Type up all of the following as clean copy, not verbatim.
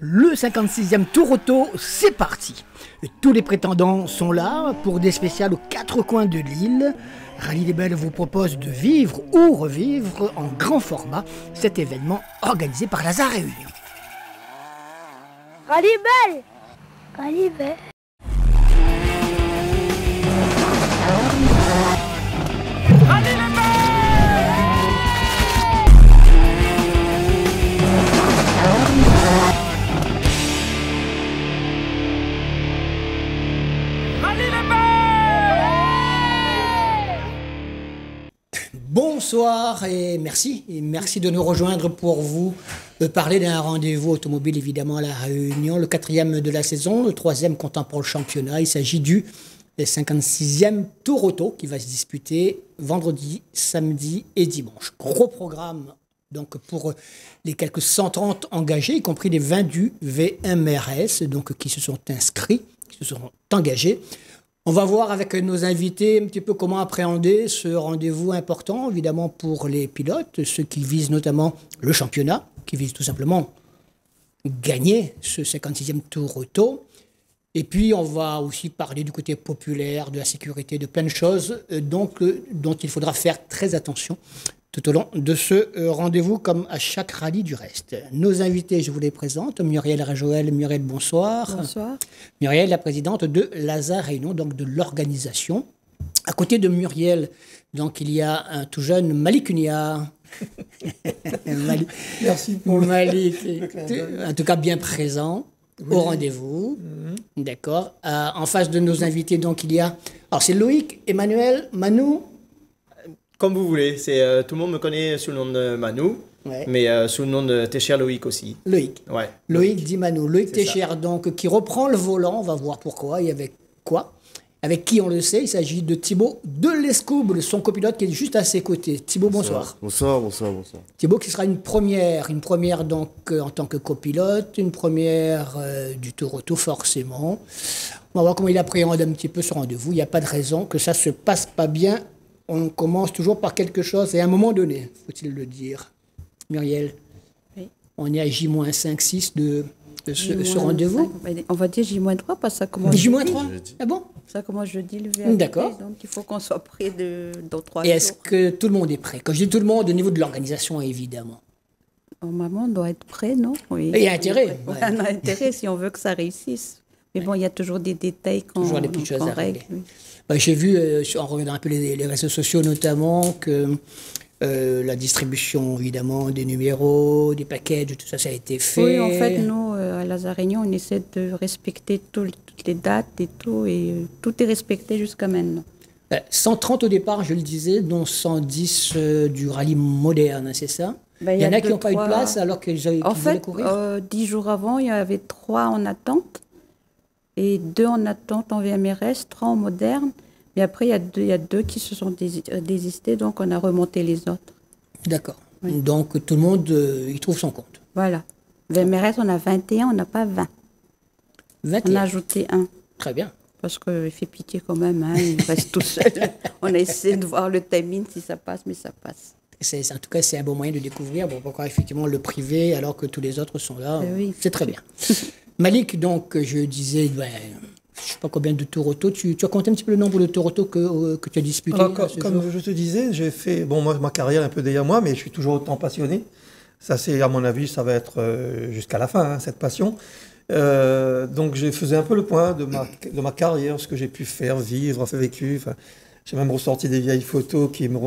Le 56e Tour Auto, c'est parti. Tous les prétendants sont là pour des spéciales aux quatre coins de l'île. Rallye des Belles vous propose de vivre ou revivre en grand format cet événement organisé par Lazare Réunion. Rallye Belle, Rallye Belle. Bonsoir et merci de nous rejoindre pour vous parler d'un rendez-vous automobile évidemment à La Réunion, le 4e de la saison, le 3e comptant pour le championnat. Il s'agit du 56e Tour Auto qui va se disputer vendredi, samedi et dimanche. Gros programme donc pour les quelques 130 engagés, y compris les 20 du VMRS donc, qui se sont inscrits, qui se sont engagés. On va voir avec nos invités un petit peu comment appréhender ce rendez-vous important, évidemment pour les pilotes, ceux qui visent notamment le championnat, qui visent tout simplement gagner ce 56e Tour Auto. Et puis on va aussi parler du côté populaire, de la sécurité, de plein de choses dont il faudra faire très attention tout au long de ce rendez-vous, comme à chaque rallye du reste. Nos invités, je vous les présente. Muriel Rajoel. Muriel, bonsoir. Bonsoir. Muriel, la présidente de Lazare Réunion, donc de l'organisation. À côté de Muriel, donc, il y a un tout jeune Malik Unia. Merci pour Malik, en tout cas bien présent au rendez-vous. D'accord. En face de nos invités, donc, il y a... Alors, c'est Loïc, Emmanuel, Manu... Comme vous voulez, tout le monde me connaît sous le nom de Manu, ouais. Mais sous le nom de Técher Loïc aussi. Loïc. Ouais. Loïc dit Manu. Loïc Técher, donc, qui reprend le volant, on va voir pourquoi et avec quoi. Avec qui on le sait, il s'agit de Thibaut Delescouble, son copilote qui est juste à ses côtés. Thibaut, bonsoir. Bonsoir. Thibaut qui sera une première donc en tant que copilote, une première du Tour Auto forcément. On va voir comment il appréhende un petit peu ce rendez-vous. Il n'y a pas de raison que ça se passe pas bien. On commence toujours par quelque chose, et à un moment donné, faut-il le dire. Muriel, oui. On est à J-5, 6 de ce rendez-vous. On va dire J-3 parce que ça commence J-3 Ah bon? Ça commence jeudi le VMRS. D'accord. Donc il faut qu'on soit prêt dans 3 jours. Et est-ce que tout le monde est prêt? Quand je dis tout le monde, au niveau de l'organisation, évidemment. Normalement, on doit être prêt, non? Oui. Il y a intérêt. Ouais. On a intérêt si on veut que ça réussisse. Mais bon, il y a toujours des détails toujours des petites choses à régler. Oui. J'ai vu, en regardant un peu les réseaux sociaux notamment, que la distribution, évidemment, des numéros, des packages, tout ça, ça a été fait. Oui, en fait, nous, à Lazare Réunion, on essaie de respecter toutes les dates et tout est respecté jusqu'à maintenant. 130 au départ, je le disais, dont 110 du rallye moderne, c'est ça? Il y en a qui n'ont pas eu de place alors qu'ils voulaient courir? En fait, 10 jours avant, il y avait 3 en attente. Et 2 en attente en VMRS, 3 en moderne. Mais après, il y a deux qui se sont désistés, donc on a remonté les autres. D'accord. Oui. Donc tout le monde y trouve son compte. Voilà. VMRS, on a 21, on n'a pas 20. 21. On a ajouté 1. Très bien. Parce qu'il fait pitié quand même, hein, il reste tout seul. On a essayé de voir le timing si ça passe, mais ça passe. En tout cas, c'est un bon moyen de découvrir pourquoi effectivement le privé alors que tous les autres sont là. Oui. C'est très bien. Malik, donc, je disais, je ne sais pas combien de Tour Auto. Tu as compté un petit peu le nombre de Tour Auto que tu as disputé? Comme je te disais, j'ai fait, moi, ma carrière est un peu derrière moi, mais je suis toujours autant passionné. Ça, c'est, à mon avis, ça va être jusqu'à la fin, hein, cette passion. Donc, j'ai faisais un peu le point de ma carrière, ce que j'ai pu faire, vivre, vécu. J'ai même ressorti des vieilles photos qui me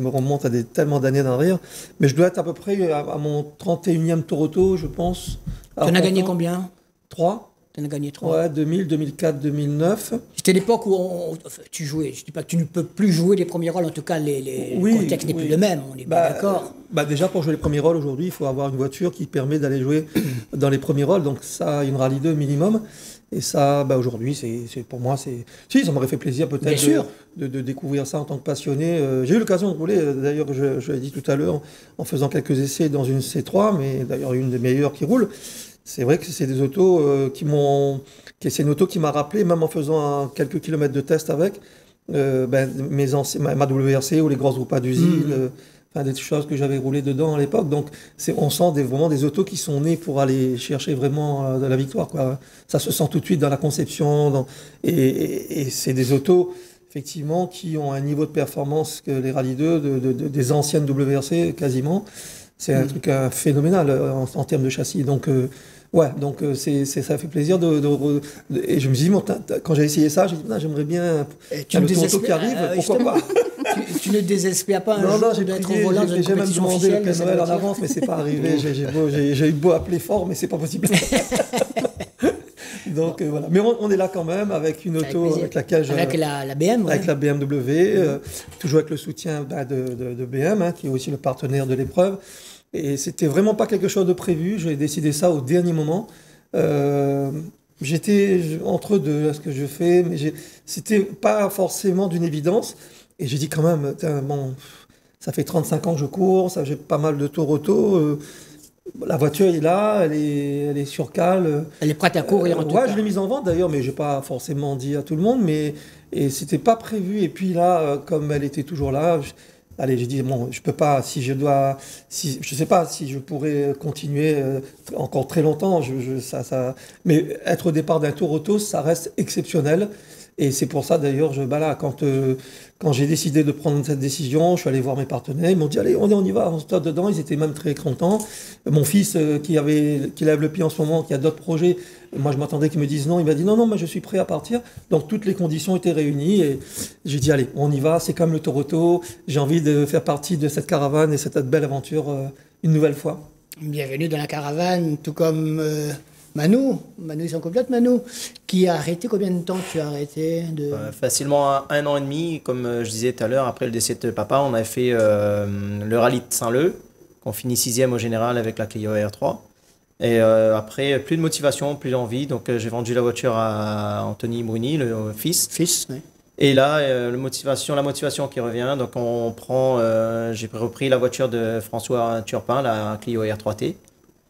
remontent à tellement d'années d'arrière. Mais je dois être à peu près à mon 31e Tour Auto, je pense. Tu en as gagné combien? 3. Tu en as gagné 3. Ouais, 2000, 2004, 2009. C'était l'époque où tu jouais. Je ne dis pas que tu ne peux plus jouer les premiers rôles, en tout cas, le contexte n'est plus le même, on est bien d'accord. Déjà, pour jouer les premiers rôles, aujourd'hui, il faut avoir une voiture qui permet d'aller jouer dans les premiers rôles. Donc ça, une Rallye 2 minimum. Et ça, aujourd'hui, pour moi, si, ça m'aurait fait plaisir peut-être de découvrir ça en tant que passionné. J'ai eu l'occasion de rouler, d'ailleurs, je l'ai dit tout à l'heure, en faisant quelques essais dans une C3, mais d'ailleurs une des meilleures qui roule. C'est vrai que c'est des autos c'est une auto qui m'a rappelé, même en faisant quelques kilomètres de test avec, ma WRC ou les grosses roues d'usine. des choses que j'avais roulées dedans à l'époque. Donc on sent vraiment des autos qui sont nées pour aller chercher vraiment de la victoire, quoi. Ça se sent tout de suite dans la conception. Et c'est des autos, effectivement, qui ont un niveau de performance que les Rallye 2 des anciennes WRC quasiment. C'est un truc phénoménal en termes de châssis. Donc, ça fait plaisir et je me dis, quand j'ai essayé ça, j'ai dit, j'aimerais bien le Toronto qui arrive, pourquoi pas. Tu ne désespères pas un jour d'être au volant d'une compétition officielle? J'ai même demandé le Père Noël en avance, mais c'est pas arrivé. J'ai eu beau appeler fort, mais c'est pas possible. Donc voilà. Mais on est là quand même avec une auto avec laquelle avec la BM, avec la BMW, toujours avec le soutien de BM, qui est aussi le partenaire de l'épreuve. Et c'était vraiment pas quelque chose de prévu. J'ai décidé ça au dernier moment. J'étais entre deux à ce que je fais, mais c'était pas forcément d'une évidence. Et j'ai dit quand même, ça fait 35 ans que je cours, j'ai pas mal de tours auto. La voiture est là, elle est sur cale. Elle est prête à courir en tout cas. Ouais, je l'ai mise en vente d'ailleurs, mais j'ai pas forcément dit à tout le monde. Et c'était pas prévu. Et puis là, comme elle était toujours là, j'ai dit je peux pas. Je sais pas si je pourrais continuer encore très longtemps. Mais être au départ d'un tour auto, ça reste exceptionnel. Et c'est pour ça d'ailleurs, quand j'ai décidé de prendre cette décision, je suis allé voir mes partenaires, ils m'ont dit allez, on y va, on se tape dedans. Ils étaient même très contents. Mon fils qui lève le pied en ce moment, qui a d'autres projets, moi je m'attendais qu'il me dise non, il m'a dit non, mais je suis prêt à partir. Donc toutes les conditions étaient réunies et j'ai dit allez, on y va, c'est comme le Toronto, j'ai envie de faire partie de cette caravane et cette belle aventure une nouvelle fois. Bienvenue dans la caravane, tout comme Manu, ils sont complètes, Manu, qui a arrêté, combien de temps tu as arrêté Facilement 1 an et demi, comme je disais tout à l'heure, après le décès de papa, on a fait le rallye de Saint-Leu, qu'on finit 6e au général avec la Clio R3. Et après, plus de motivation, plus d'envie, donc j'ai vendu la voiture à Anthony Bruni, le fils. Oui. Et là, la motivation qui revient, donc j'ai repris la voiture de François Turpin, la Clio R3T.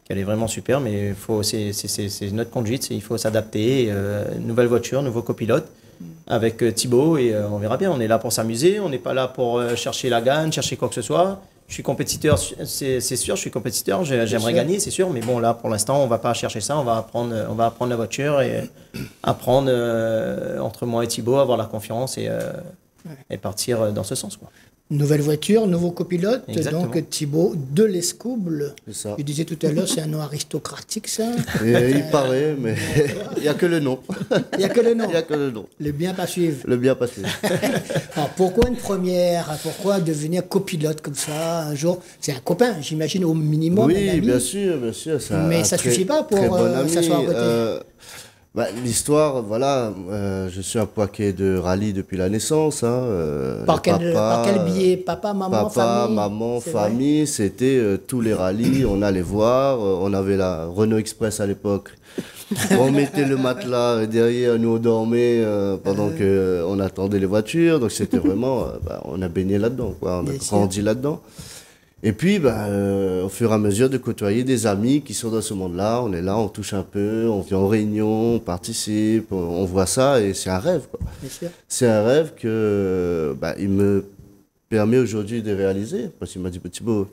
Elle est vraiment super, mais c'est notre conduite, il faut s'adapter. Nouvelle voiture, nouveau copilote avec Thibaut et on verra bien. On est là pour s'amuser, on n'est pas là pour chercher la gagne, chercher quoi que ce soit. Je suis compétiteur, c'est sûr, je suis compétiteur, j'aimerais gagner, c'est sûr, mais bon, là pour l'instant, on va pas chercher ça, on va apprendre la voiture et apprendre entre moi et Thibaut, avoir la confiance et partir dans ce sens, quoi. Nouvelle voiture, nouveau copilote, Exactement. Donc Thibaut de l'Escouble. C'est ça. Je disais tout à l'heure, c'est un nom aristocratique, ça. Et il paraît, mais il n'y a que le nom. Il n'y a que le nom. Il n'y a que le nom. Le bien pas suivre. Le bien passé. Alors, pourquoi une première? Pourquoi devenir copilote comme ça un jour? C'est un copain, j'imagine, au minimum. Oui, bien sûr. Mais ça ne suffit pas pour s'asseoir à côté. L'histoire, voilà, je suis un Poiquet de rallye depuis la naissance. Par quel biais? Papa, maman, famille? Maman, famille, c'était tous les rallyes, on allait voir, on avait la Renault Express à l'époque. On mettait le matelas derrière, nous on dormait pendant qu'on attendait les voitures, donc c'était vraiment, on a baigné là-dedans, quoi. On a grandi là-dedans. Et puis, au fur et à mesure de côtoyer des amis qui sont dans ce monde-là, on est là, on touche un peu, on vient en réunion, on participe, on voit ça et c'est un rêve, quoi. C'est un rêve que il me permet aujourd'hui de réaliser. Parce qu'il m'a dit, Thibaut,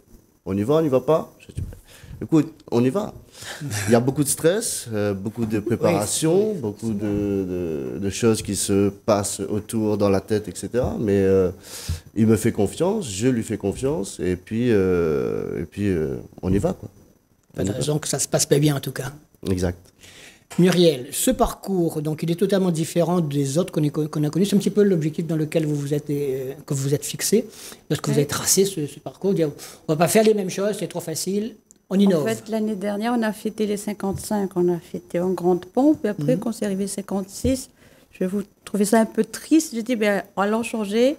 on y va pas? Je dis, écoute, on y va. Il y a beaucoup de stress, beaucoup de préparation, beaucoup de choses qui se passent autour dans la tête, etc. Mais il me fait confiance, je lui fais confiance, et puis on y va, quoi. Pas de raison que ça se passe pas bien, en tout cas. Exact. Muriel, ce parcours, donc il est totalement différent des autres qu'on a connus. C'est un petit peu l'objectif dans lequel que vous vous êtes fixé, lorsque vous avez tracé ce parcours. Dire, on va pas faire les mêmes choses, c'est trop facile. On innove. En fait, l'année dernière, on a fêté les 55, on a fêté en grande pompe, et après, quand c'est arrivé 56, je vais vous trouver ça un peu triste. J'ai dit, allons changer,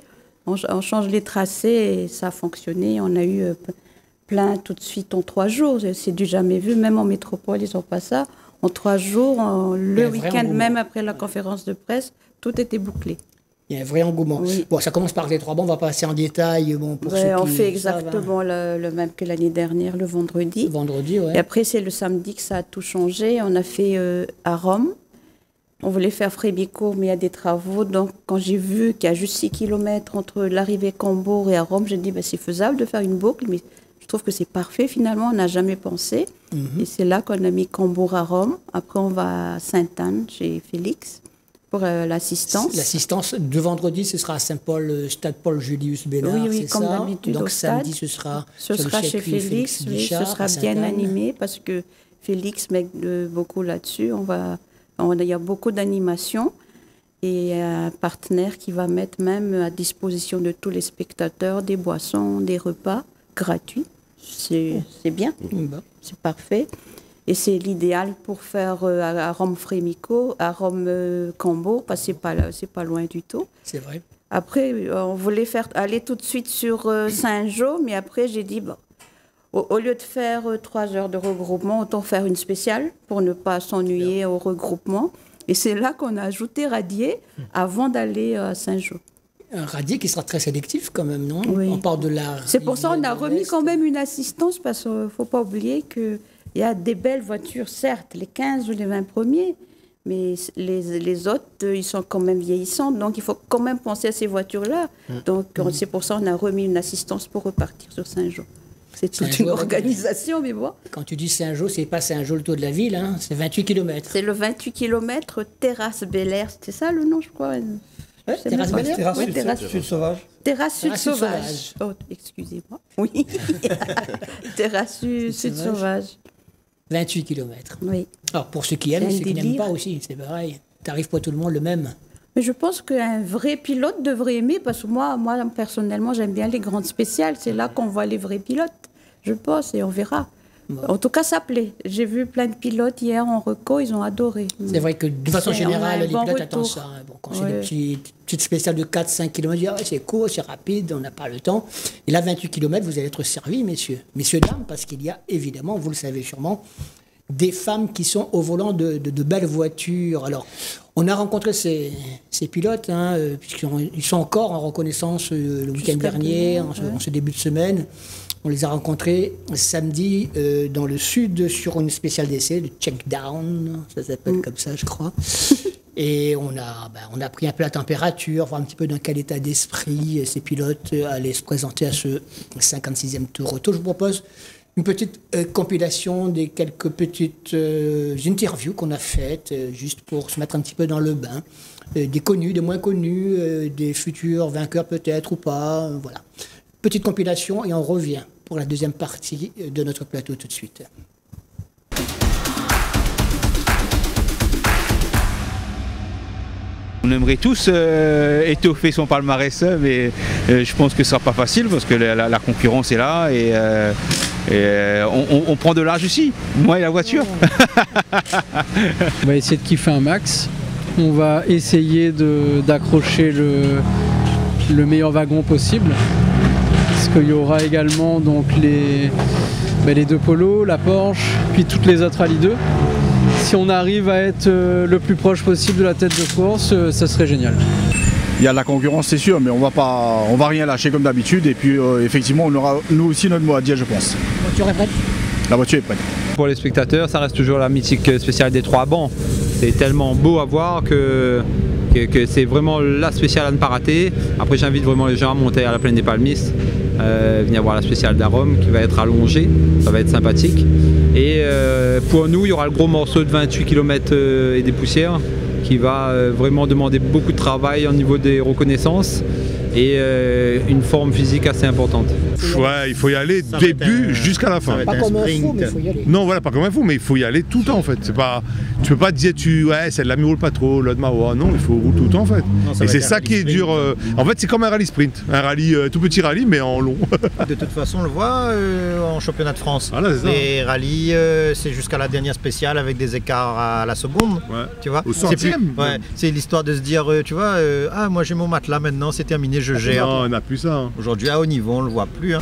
on change les tracés, et ça a fonctionné. On a eu plein tout de suite en 3 jours. C'est du jamais vu, même en métropole, ils n'ont pas ça. En 3 jours, le week-end, même après la conférence de presse, tout était bouclé. Il y a un vrai engouement. Oui. Bon, ça commence par les 3 bons, on va passer en détail. Bon, pour ceux on qui fait exactement le même que l'année dernière, le vendredi. Le vendredi, ouais. Et après, c'est le samedi que ça a tout changé. On a fait à Rome, On voulait faire Frémico, mais il y a des travaux. Donc, quand j'ai vu qu'il y a juste 6 km entre l'arrivée Cambourg et à Rome, j'ai dit, c'est faisable de faire une boucle, mais je trouve que c'est parfait. Finalement, on n'a jamais pensé. Et c'est là qu'on a mis Cambourg à Rome. Après, on va à Sainte-Anne, chez Félix, pour l'assistance. L'assistance de vendredi, ce sera à Saint-Paul, stade Paul Julius Bénard, oui, c'est comme ça. d'habitude. Donc au samedi, stade. ce sera chez Félix, oui, ce sera bien animé parce que Félix met beaucoup là-dessus. Il y a beaucoup d'animation et un partenaire qui va mettre même à disposition de tous les spectateurs des boissons, des repas gratuits. C'est bien, c'est parfait. Et c'est l'idéal pour faire à Rome Frémico, à Rome Cambourg, parce que c'est pas loin du tout. C'est vrai. Après, on voulait aller tout de suite sur Saint-Jean, mais après j'ai dit, au lieu de faire 3 heures de regroupement, autant faire une spéciale pour ne pas s'ennuyer au regroupement. Et c'est là qu'on a ajouté Radier avant d'aller à Saint-Jean. Un Radier qui sera très sélectif quand même, non? Oui. On part de la... C'est pour ça qu'on a remis quand même une assistance, parce qu'il ne faut pas oublier qu'il y a des belles voitures, certes, les 15 ou les 20 premiers, mais les autres, ils sont quand même vieillissants, donc il faut quand même penser à ces voitures-là. Donc c'est pour ça qu'on a remis une assistance pour repartir sur Saint-Jean. C'est toute une organisation, mais bon. Quand tu dis Saint-Jean, c'est pas Saint-Jean le tour de la ville, hein, c'est 28 km. C'est le 28 km Terrasse Bel Air, c'était ça le nom, je crois. Terrasse Bel Air. Terrasse Sud Sauvage. Terrasse Sud Sauvage. Oh, excusez-moi. Oui. Terrasse Sud Sauvage. 28 km. Oui. Alors pour ceux qui aiment, ceux qui n'aiment pas aussi, c'est pareil. T'arrives pas tout le monde le même. Mais je pense qu'un vrai pilote devrait aimer, parce que moi personnellement, j'aime bien les grandes spéciales. C'est là qu'on voit les vrais pilotes, je pense, et on verra. Bon. En tout cas, ça plaît. J'ai vu plein de pilotes hier en reco, ils ont adoré. C'est vrai que de façon générale, les pilotes attendent ça. Bon, quand c'est des petites spéciales de 4-5 km, c'est court, c'est rapide, on n'a pas le temps. Et là, 28 km, vous allez être servis, messieurs. Messieurs, dames, parce qu'il y a évidemment, vous le savez sûrement, des femmes qui sont au volant de belles voitures. Alors, on a rencontré ces pilotes, puisqu'ils sont encore en reconnaissance le week-end dernier, en ce début de semaine. On les a rencontrés samedi dans le sud sur une spéciale d'essai, le check-down, ça s'appelle comme ça, je crois. Et on a pris un peu la température, voir un petit peu dans quel état d'esprit ces pilotes allaient se présenter à ce 56e Tour Auto. Je vous propose une petite compilation des quelques petites interviews qu'on a faites, juste pour se mettre un petit peu dans le bain. Des connus, des moins connus, des futurs vainqueurs peut-être ou pas. Voilà. Petite compilation et on revient pour la deuxième partie de notre plateau tout de suite. On aimerait tous étoffer son palmarès, mais je pense que ce ne sera pas facile parce que la concurrence est là et on prend de l'âge aussi, moi et la voiture. On va essayer de kiffer un max. On va essayer d'accrocher le meilleur wagon possible. Parce qu'il y aura également donc les 2 polos, la Porsche, puis toutes les autres Rallye 2. Si on arrive à être le plus proche possible de la tête de course, ça serait génial. Il y a de la concurrence, c'est sûr, mais on va rien lâcher comme d'habitude. Et puis effectivement, on aura nous aussi notre mot à dire, je pense. La voiture est prête ? La voiture est prête. Pour les spectateurs, ça reste toujours la mythique spéciale des 3 bancs. C'est tellement beau à voir que c'est vraiment la spéciale à ne pas rater. Après, j'invite vraiment les gens à monter à la plaine des Palmistes, venir voir la spéciale d'Arome qui va être allongée, ça va être sympathique. Et pour nous, il y aura le gros morceau de 28 km et des poussières qui va vraiment demander beaucoup de travail au niveau des reconnaissances et une forme physique assez importante. Ouais, il faut y aller début jusqu'à la fin. Pas comme un fou, mais il faut y aller. Non, voilà, pas comme un fou, mais il faut y aller tout le temps en fait. Tu peux pas te dire c'est de la mi-roule pas trop, l'autre Marois. Non, il faut rouler tout le temps en fait. Non, et c'est ça qui est dur. En fait, c'est comme un rallye sprint, un rallye tout petit rallye mais en long. De toute façon, on le voit en championnat de France. Voilà, les rallyes, c'est jusqu'à la dernière spéciale avec des écarts à la seconde. Ouais. Tu vois. Au centième. C'est l'histoire de se dire, tu vois, moi j'ai mon matelas maintenant, c'est terminé, je gère. Non, on n'a plus ça. Hein. Aujourd'hui, à haut niveau, on le voit plus. Hein.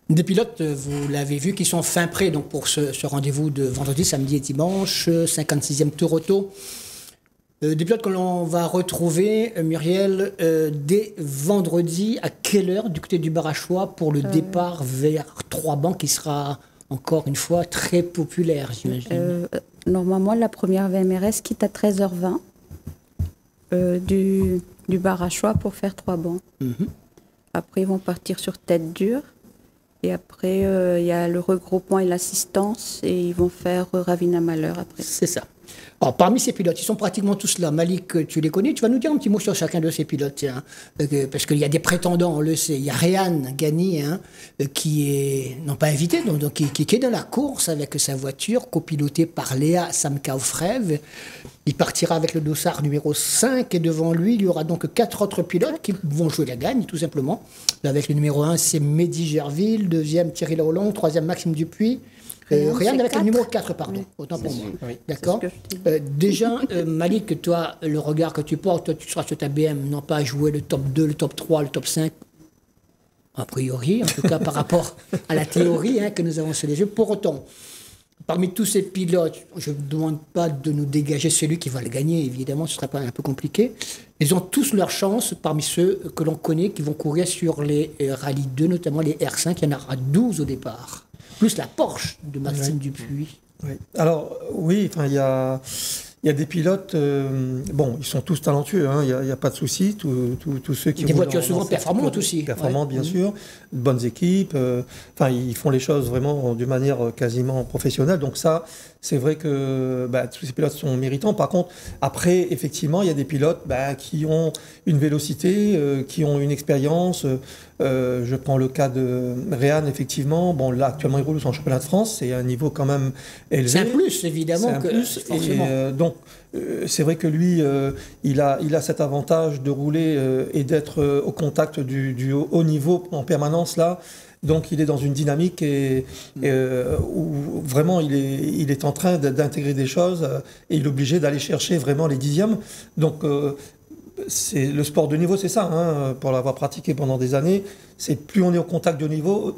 Des pilotes, vous l'avez vu, qui sont fin prêts donc pour ce rendez-vous de vendredi, samedi et dimanche, 56e Tour Auto. Des pilotes que l'on va retrouver, Muriel, dès vendredi, à quelle heure du côté du Barachois pour le départ vers 3 bancs qui sera encore une fois très populaire, j'imagine. Normalement, la première VMRS quitte à 13h20 du bar à choix pour faire 3 bancs. Après, ils vont partir sur tête dure. Et après, il y a le regroupement et l'assistance. Et ils vont faire Ravina Malheur après. C'est ça. Alors, parmi ces pilotes, ils sont pratiquement tous là. Malik, tu les connais. Tu vas nous dire un petit mot sur chacun de ces pilotes. Tiens, parce qu'il y a des prétendants, on le sait. Il y a Réan Gagny, qui est, non pas invité, donc qui est dans la course avec sa voiture, copilotée par Léa Samkaufrev. Il partira avec le dossard numéro 5 et devant lui, il y aura donc 4 autres pilotes qui vont jouer la gagne, tout simplement. Avec le numéro 1, c'est Mehdi Gerville, deuxième Thierry Laurent, troisième Maxime Dupuis. Réan avec le numéro 4, pardon, autant pour moi. Oui, d'accord. Déjà, Malik, toi, le regard que tu portes, toi, tu seras sur ta BM, non pas à jouer le top 2, le top 3, le top 5, a priori, en tout cas par rapport à la théorie que nous avons sur les jeux. Pour autant, parmi tous ces pilotes, je ne demande pas de nous dégager celui qui va le gagner, évidemment, ce ne sera pas un peu compliqué. Ils ont tous leur chance parmi ceux que l'on connaît qui vont courir sur les Rallye 2, notamment les R5, il y en aura 12 au départ. Plus la Porsche de Maxime Dupuis. Oui. Alors, oui, il y a des pilotes, bon, ils sont tous talentueux, il n'y a pas de souci, tous ceux qui... Des voitures souvent performantes aussi. Performantes, bien sûr, de bonnes équipes, ils font les choses vraiment d'une manière quasiment professionnelle, donc ça, c'est vrai que tous ces pilotes sont méritants. Par contre, après, effectivement, il y a des pilotes qui ont une vélocité, qui ont une expérience. Je prends le cas de Réan, effectivement. Bon, là, actuellement, il roule en championnat de France. C'est un niveau quand même élevé. C'est un plus, évidemment. C'est un plus. Forcément. Donc, c'est vrai que lui, il a cet avantage de rouler et d'être au contact du haut niveau en permanence, là. Donc il est dans une dynamique où vraiment il est en train d'intégrer des choses et il est obligé d'aller chercher vraiment les dixièmes. Donc c'est le sport de niveau, c'est ça, pour l'avoir pratiqué pendant des années. C'est plus on est au contact de haut niveau,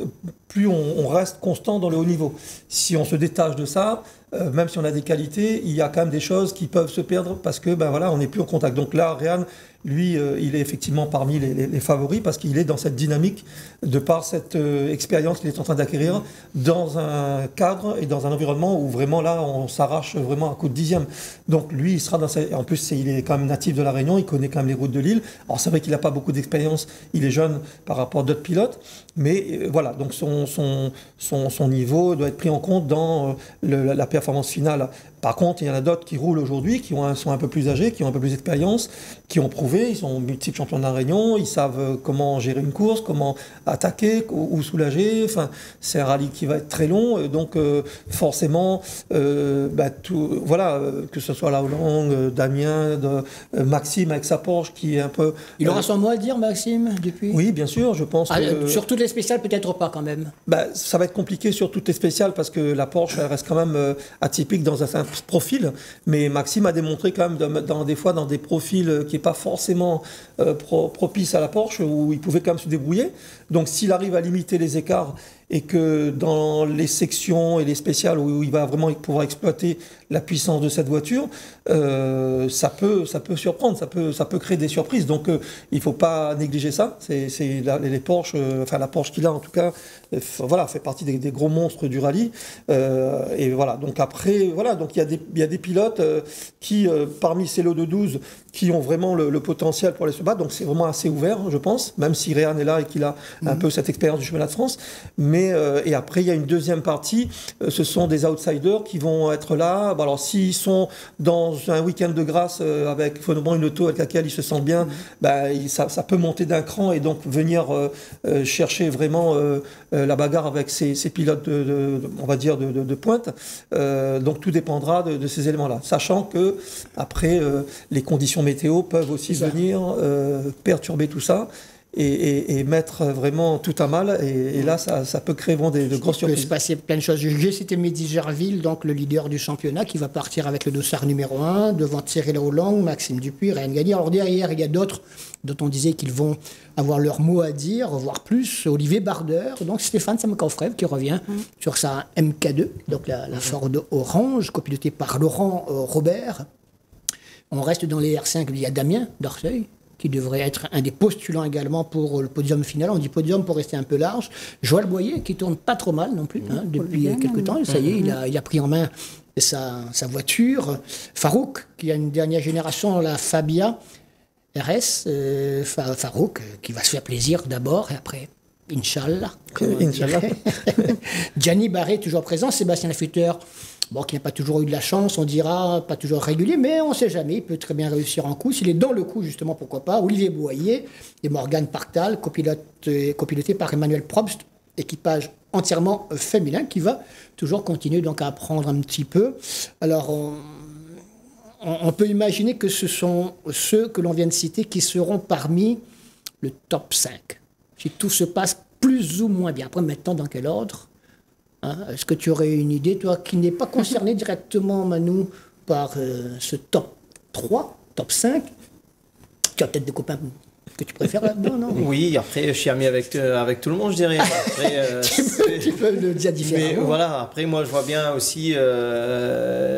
plus on reste constant dans le haut niveau. Si on se détache de ça, même si on a des qualités, il y a quand même des choses qui peuvent se perdre parce que on n'est plus au contact. Donc là, Réan, lui, il est effectivement parmi les favoris parce qu'il est dans cette dynamique de par cette expérience qu'il est en train d'acquérir dans un cadre et dans un environnement où vraiment là, on s'arrache vraiment à coup de dixième. Donc lui, il sera dans en plus, il est quand même natif de La Réunion, il connaît quand même les routes de l'île. Alors c'est vrai qu'il n'a pas beaucoup d'expérience, il est jeune par rapport à d'autres pilotes, mais voilà, donc son niveau doit être pris en compte dans la performance finale. Par contre, il y en a d'autres qui roulent aujourd'hui, qui sont un peu plus âgés, qui ont un peu plus d'expérience, qui ont prouvé, ils sont multiples champions de La Réunion, ils savent comment gérer une course, comment attaquer ou soulager. Enfin, c'est un rallye qui va être très long, donc forcément, voilà, que ce soit La Hollande, Damien, Maxime avec sa Porsche qui est un peu... Il aura son mot à dire, Maxime, depuis ? Oui, bien sûr, je pense. Sur toutes les spéciales, peut-être pas quand même. Ça va être compliqué sur toutes les spéciales parce que la Porsche elle reste quand même atypique dans un profil, mais Maxime a démontré quand même des fois dans des profils qui n'est pas forcément propice à la Porsche où il pouvait quand même se débrouiller. Donc s'il arrive à limiter les écarts et que dans les sections et les spéciales où il va vraiment pouvoir exploiter la puissance de cette voiture, ça peut surprendre, ça peut créer des surprises. Donc il ne faut pas négliger ça. C'est les Porsche, la Porsche qu'il a en tout cas, voilà, fait partie des gros monstres du rallye. Et voilà. Donc après, voilà, donc il y a des pilotes qui, parmi ces lots de 12, qui ont vraiment le potentiel pour aller se battre. Donc c'est vraiment assez ouvert, je pense, même si Réan est là et qu'il a un peu cette expérience du championnat de France. Mais et après, il y a une deuxième partie. Ce sont des outsiders qui vont être là. Bon, alors, s'ils sont dans un week-end de grâce avec finalement une auto avec laquelle ils se sentent bien, ça peut monter d'un cran et donc venir chercher vraiment la bagarre avec ces pilotes on va dire de pointe. Donc tout dépendra de ces éléments-là, sachant que après les conditions météo peuvent aussi venir perturber tout ça. Et mettre vraiment tout à mal. Et là, ça peut créer vraiment de grosses surprises. Il peut se passer plein de choses. J'ai cité Mehdi Gerville, donc le leader du championnat, qui va partir avec le dossard numéro 1, devant Thierry Laurent, Maxime Dupuis, Réan Gagny. Alors derrière, il y a d'autres dont on disait qu'ils vont avoir leur mot à dire, voire plus. Olivier Bardeur, donc Stéphane Samkaufrev qui revient sur sa MK2, donc la Ford Orange, copilotée par Laurent Robert. On reste dans les R5, il y a Damien d'Orseil, qui devrait être un des postulants également pour le podium final. On dit podium pour rester un peu large. Joël Boyer, qui tourne pas trop mal non plus, depuis quelques temps. Ça y est, il a pris en main sa voiture. Farouk, qui a une dernière génération, la Fabia RS. Farouk, qui va se faire plaisir d'abord et après, Inch'Allah. Inch'Allah. Gianni Barré, toujours présent. Sébastien Futter, qui n'a pas toujours eu de la chance, on dira, pas toujours régulier, mais on ne sait jamais, il peut très bien réussir en coup. S'il est dans le coup, justement, pourquoi pas. Olivier Boyer et Morgane Partal, copiloté par Emmanuel Probst, équipage entièrement féminin qui va toujours continuer donc à apprendre un petit peu. Alors, on peut imaginer que ce sont ceux que l'on vient de citer qui seront parmi le top 5. Si tout se passe plus ou moins bien. Après, maintenant, dans quel ordre ? Est-ce que tu aurais une idée, toi, qui n'est pas concerné directement, Manu, par ce top 3, top 5 ? Tu as peut-être des copains que tu préfères là-dedans, non ? Oui, après, je suis ami avec tout le monde, je dirais. Après, tu peux le dire différemment. Mais voilà, après, moi, je vois bien aussi,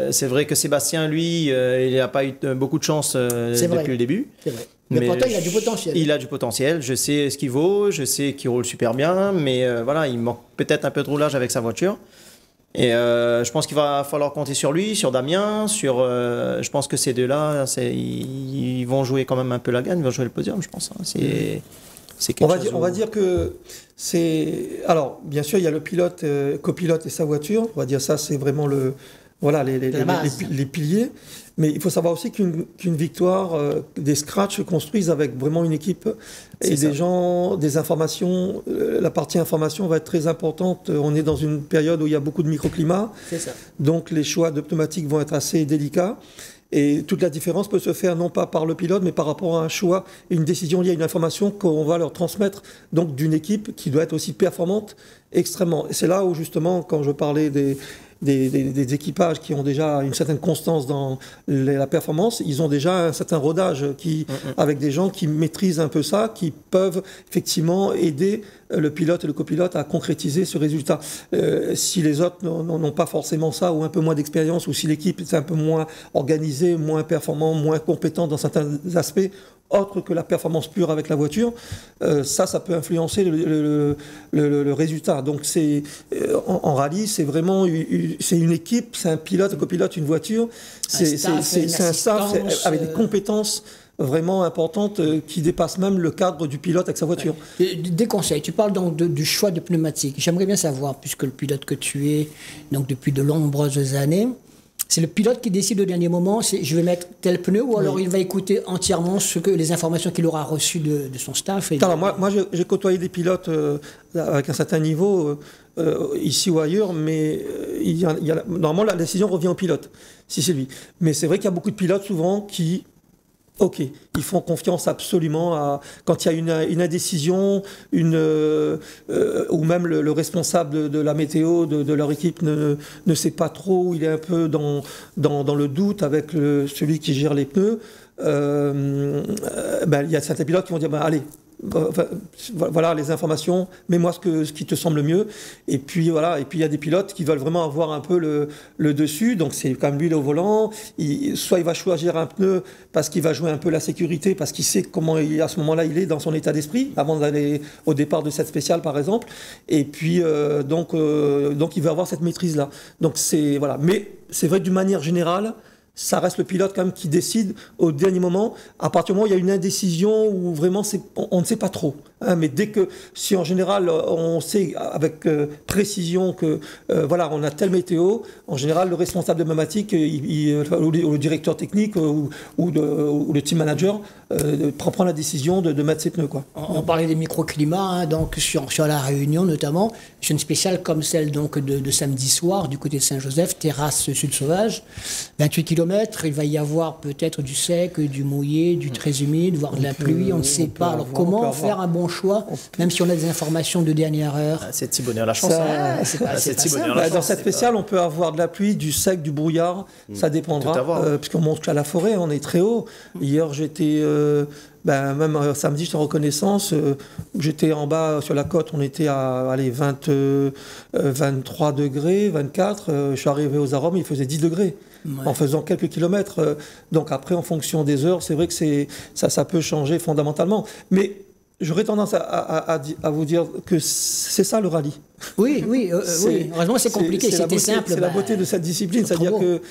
c'est vrai que Sébastien, lui, il n'a pas eu beaucoup de chance depuis le début. C'est vrai. Mais pourtant, il a du potentiel. Il a du potentiel, je sais ce qu'il vaut, je sais qu'il roule super bien, mais voilà, il manque peut-être un peu de roulage avec sa voiture. Et je pense qu'il va falloir compter sur lui, sur Damien, je pense que ces deux-là, ils vont jouer quand même un peu la gagne, ils vont jouer le podium, je pense. On va dire que c'est... Alors, bien sûr, il y a le pilote, copilote et sa voiture. On va dire ça, c'est vraiment les piliers. Mais il faut savoir aussi qu'une victoire, des scratchs se construisent avec vraiment une équipe et des gens, des informations. La partie information va être très importante. On est dans une période où il y a beaucoup de microclimats. C'est ça. Donc les choix de pneumatiques vont être assez délicats. Et toute la différence peut se faire non pas par le pilote, mais par rapport à un choix, une décision liée à une information qu'on va leur transmettre, donc d'une équipe qui doit être aussi performante extrêmement. Et c'est là où justement, quand je parlais des équipages qui ont déjà une certaine constance dans la performance, ils ont déjà un certain rodage avec des gens qui maîtrisent un peu ça, qui peuvent effectivement aider le pilote et le copilote à concrétiser ce résultat. Si les autres n'ont pas forcément ça, ou un peu moins d'expérience, ou si l'équipe est un peu moins organisée, moins performante, moins compétente dans certains aspects, autre que la performance pure avec la voiture, ça peut influencer le résultat. Donc en rallye, c'est vraiment une équipe, c'est un pilote, un copilote, une voiture, c'est un staff avec des compétences vraiment importantes qui dépassent même le cadre du pilote avec sa voiture. Des conseils, tu parles donc du choix de pneumatiques. J'aimerais bien savoir, puisque le pilote que tu es donc depuis de nombreuses années, c'est le pilote qui décide au dernier moment, je vais mettre tel pneu, ou alors il va écouter entièrement les informations qu'il aura reçues de son staff. Alors moi j'ai côtoyé des pilotes avec un certain niveau, ici ou ailleurs, mais normalement la décision revient au pilote, si c'est lui. Mais c'est vrai qu'il y a beaucoup de pilotes souvent qui... Ok, ils font confiance absolument quand il y a une indécision, ou même le responsable de la météo de leur équipe ne sait pas trop, il est un peu dans le doute avec celui qui gère les pneus. Il y a certains pilotes qui vont dire allez, voilà les informations, mets-moi ce qui te semble mieux. Et puis voilà, et puis il y a des pilotes qui veulent vraiment avoir un peu le dessus, donc c'est comme lui au volant. Soit il va choisir un pneu parce qu'il va jouer un peu la sécurité, parce qu'il sait comment à ce moment-là il est dans son état d'esprit avant d'aller au départ de cette spéciale par exemple. Et puis donc il va avoir cette maîtrise là. Donc c'est voilà, mais c'est vrai que d'une manière générale, ça reste le pilote quand même qui décide au dernier moment, à partir du moment où il y a une indécision où vraiment on ne sait pas trop. Mais si en général on sait avec précision que on a telle météo, en général le responsable de pneumatique ou le directeur technique ou le team manager prend la décision de mettre ses pneus. On parlait des microclimats, donc sur la Réunion notamment, sur une spéciale comme celle donc de samedi soir du côté de Saint-Joseph, terrasse Sud-Sauvage, 28 km, il va y avoir peut-être du sec, du mouillé, du très humide, voire de la pluie, on ne sait pas. Alors comment faire un bon choix, même si on a des informations de dernière heure? C'est Thibonnet la chance. Dans cette spéciale, on peut avoir de la pluie, du sec, du brouillard, ça dépendra, puisqu'on monte à la forêt, on est très haut. Hier, j'étais... même samedi, j'étais en reconnaissance. J'étais en bas sur la côte, on était à 23 degrés, 24. Je suis arrivé aux Arômes, il faisait 10 degrés. en faisant quelques kilomètres. Donc après, en fonction des heures, c'est vrai que ça peut changer fondamentalement. Mais j'aurais tendance à vous dire que c'est ça le rallye. Oui. Heureusement, c'est compliqué, c'était simple. C'est la beauté de cette discipline, c'est-à-dire que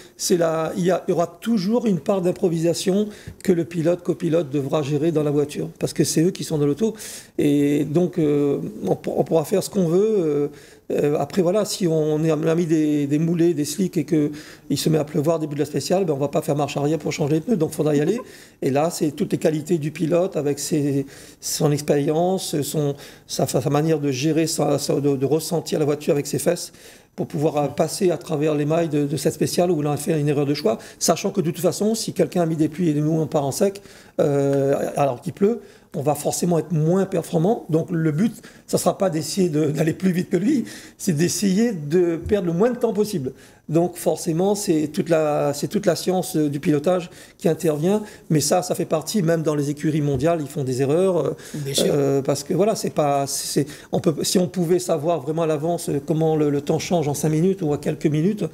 il y aura toujours une part d'improvisation que le pilote, copilote devra gérer dans la voiture, parce que c'est eux qui sont dans l'auto. Et donc, on pourra faire ce qu'on veut. Après, voilà, si on a mis des moulets, des slicks et qu'il se met à pleuvoir début de la spéciale, on ne va pas faire marche arrière pour changer les pneus, donc il faudra y aller. Et là, c'est toutes les qualités du pilote avec son expérience, sa manière de gérer, de ressentir la voiture avec ses fesses pour pouvoir passer à travers les mailles de cette spéciale où on a fait une erreur de choix, sachant que de toute façon, si quelqu'un a mis des pluies et nous on part en sec, alors qu'il pleut, on va forcément être moins performant. Donc le but, ça ne sera pas d'essayer d'aller plus vite que lui, c'est d'essayer de perdre le moins de temps possible. Donc forcément, c'est toute la science du pilotage qui intervient. Mais ça fait partie, même dans les écuries mondiales, ils font des erreurs. Parce que voilà, si on pouvait savoir vraiment à l'avance comment le temps change en 5 minutes ou à quelques minutes,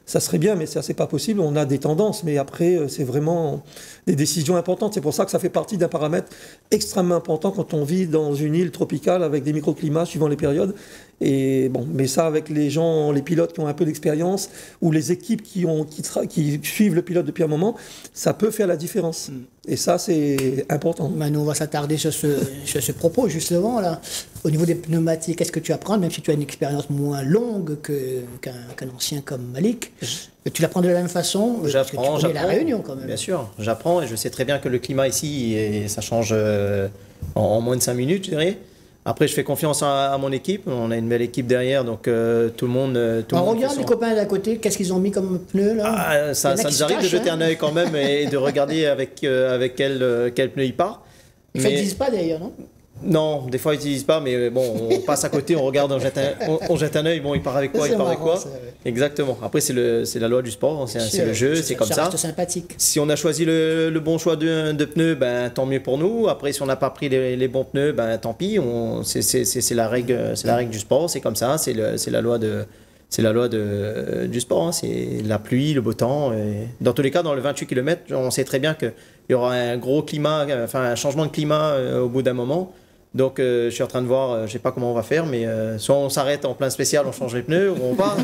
ça serait bien, mais ça, c'est pas possible. On a des tendances, mais après, c'est vraiment des décisions importantes. C'est pour ça que ça fait partie d'un paramètre extrêmement important quand on vit dans une île tropicale avec des microclimats suivant les périodes. Et bon, mais ça, avec les pilotes qui ont un peu d'expérience, ou les équipes qui suivent le pilote depuis un moment, ça peut faire la différence. Et ça, c'est important. Maintenant, on va s'attarder sur ce propos, justement, là. Au niveau des pneumatiques, qu'est-ce que tu apprends, même si tu as une expérience moins longue qu'un ancien comme Malik, tu l'apprends de la même façon? J'apprends. Tu connais la Réunion, quand même. Bien sûr, j'apprends et je sais très bien que le climat ici, ça change en moins de 5 minutes, je dirais. Après, je fais confiance à mon équipe. On a une belle équipe derrière, donc tout le monde. On regarde les copains d'à côté, qu'est-ce qu'ils ont mis comme pneus là? Ça nous arrive de jeter un œil quand même et de regarder avec quel pneu il part. Ils ne disent pas d'ailleurs, non? Non, des fois ils n'utilisent pas, mais bon, on passe à côté, on regarde, on jette un œil, bon, il part avec quoi, Exactement. Après, c'est la loi du sport, c'est le jeu, c'est comme ça. Reste sympathique. Si on a choisi le bon choix de pneus, tant mieux pour nous. Après, si on n'a pas pris les bons pneus, tant pis. C'est la règle du sport, c'est comme ça, c'est la loi du sport, hein. C'est la pluie, le beau temps. Et dans tous les cas, dans le 28 km, on sait très bien qu'il y aura un gros climat, un changement de climat au bout d'un moment. Donc je suis en train de voir, je ne sais pas comment on va faire, mais soit on s'arrête en plein spécial, on change les pneus, ou on part.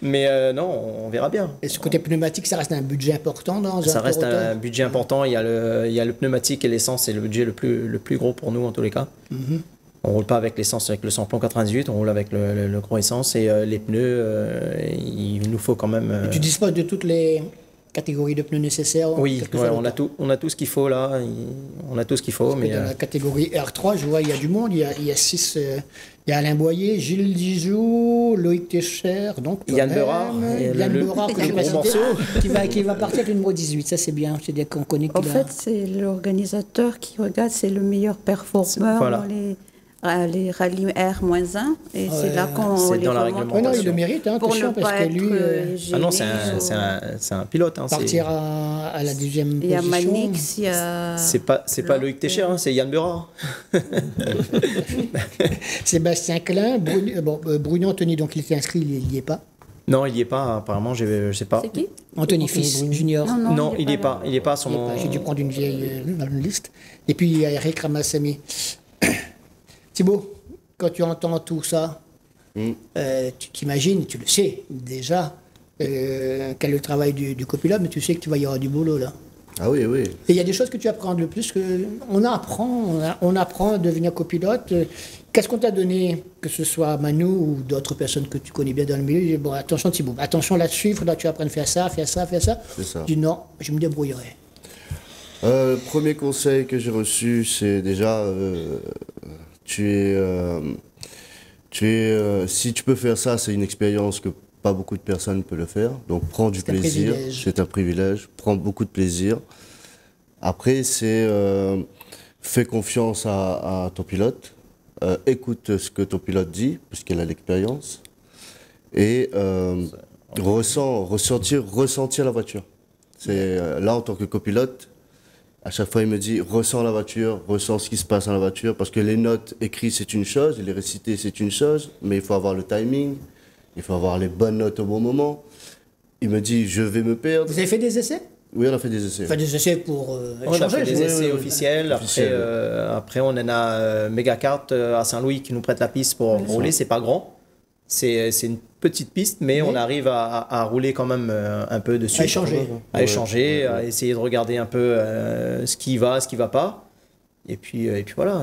Mais non, on verra bien. Et ce côté pneumatique, ça reste un budget important dans un Ça reste un budget important. Il y a le pneumatique et l'essence, c'est le budget le plus gros pour nous en tous les cas. On ne roule pas avec l'essence, avec le samplon 98, on roule avec le gros essence et les pneus, il nous faut quand même... Tu disposes de toutes les catégories de pneus nécessaires? Oui, on a tout ce qu'il faut là, on a tout ce qu'il faut. Mais dans la catégorie R3, je vois, il y a du monde, il y a 6... il y a Alain Boyer, Gilles Dizou, Loïc Técher, donc Yann Berard, que j'ai pas cité, qui va partir avec le numéro 18, ça c'est bien, c'est-à-dire qu'on connaît qu'il En fait, c'est l'organisateur qui regarde, c'est le meilleur performeur dans les rallyes R-1, et c'est là qu'on les dans la remonte. réglementation. Non, il le mérite, hein, pour ne parce pas que lui... Ah non, c'est un pilote. Hein, partir à la deuxième position. Il y a Manix, il y a... C'est pas Loïc Técher, hein, c'est Yann Berard. Sébastien Klein, Bruno Anthony, donc il était inscrit, il n'y est pas. Non, il n'y est pas, apparemment, je sais pas. C'est qui? Anthony Fils, junior. Non, il n'y est pas. Il n'est pas à son... J'ai dû prendre une vieille dans une liste. Et puis il y a Eric Ramassamy. Thibaut, quand tu entends tout ça, tu t'imagines, tu le sais déjà, quel est le travail du copilote, mais tu sais que tu vas y avoir du boulot là. Ah oui, oui. Et il y a des choses que tu apprends le plus, on apprend à devenir copilote. Qu'est-ce qu'on t'a donné, que ce soit Manu ou d'autres personnes que tu connais bien dans le milieu? Bon, attention Thibaut, attention là-dessus, il faudra que tu apprennes à faire ça, faire ça, faire ça. C'est ça. Je dis non, je me débrouillerai. Le premier conseil que j'ai reçu, c'est déjà... si tu peux faire ça, c'est une expérience que pas beaucoup de personnes peuvent le faire. Donc prends du plaisir, c'est un privilège, prends beaucoup de plaisir. Après, c'est fais confiance à ton pilote, écoute ce que ton pilote dit, puisqu'il a l'expérience, et ressentir la voiture. C'est là, en tant que copilote, à chaque fois, il me dit, ressens la voiture, ressens ce qui se passe dans la voiture, parce que les notes écrites, c'est une chose, les réciter, c'est une chose, mais il faut avoir le timing, il faut avoir les bonnes notes au bon moment. Il me dit, je vais me perdre. Vous avez fait des essais? Oui, on a fait des essais. Enfin, des essais pour on a fait des essais oui, officiels. Après, on en a Megacart à Saint-Louis qui nous prête la piste pour rouler. C'est pas grand. C'est une petite piste, mais on arrive à rouler quand même un peu dessus. À échanger, à essayer de regarder un peu ce qui va pas. Et puis voilà.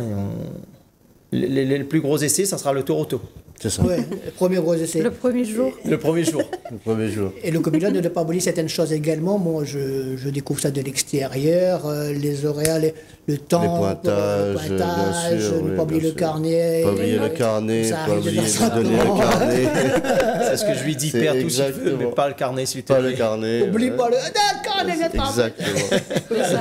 Les plus gros essais, ça sera le Toronto. C'est ça. Ouais, le premier gros essai. Le premier jour. Le premier jour. Le premier jour. Et le copilote ne doit pas oublier certaines choses également. Moi, je découvre ça de l'extérieur, les horaires, le temps, les pointages, bien sûr, ne pas oublier le carnet. Pas oublier le carnet, pas oublier de donner le carnet. C'est ce que je lui dis, père tout ce qu'il veut, mais pas le carnet s'il te plaît. Pas le carnet. Oublie pas le carnet, exactement. Ça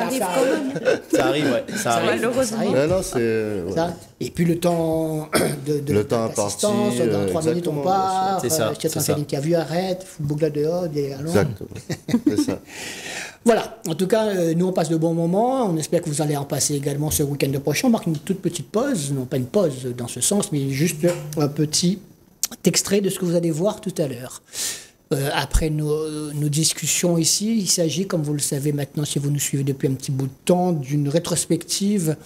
arrive quand même. Ça arrive, ouais. Ça arrive. Malheureusement. Non, c'est... Ça. Et puis le temps le temps imparti. Dans 3 minutes on part. C'est ça. Si tu as fait une interview, arrête, faut boucle là dehors, allons. Exactement. C'est ça. Voilà, en tout cas, nous on passe de bons moments, on espère que vous allez en passer également ce week-end prochain. On marque une toute petite pause, non pas une pause dans ce sens, mais juste un petit extrait de ce que vous allez voir tout à l'heure. Après nos discussions ici, il s'agit, comme vous le savez maintenant, si vous nous suivez depuis un petit bout de temps, d'une rétrospective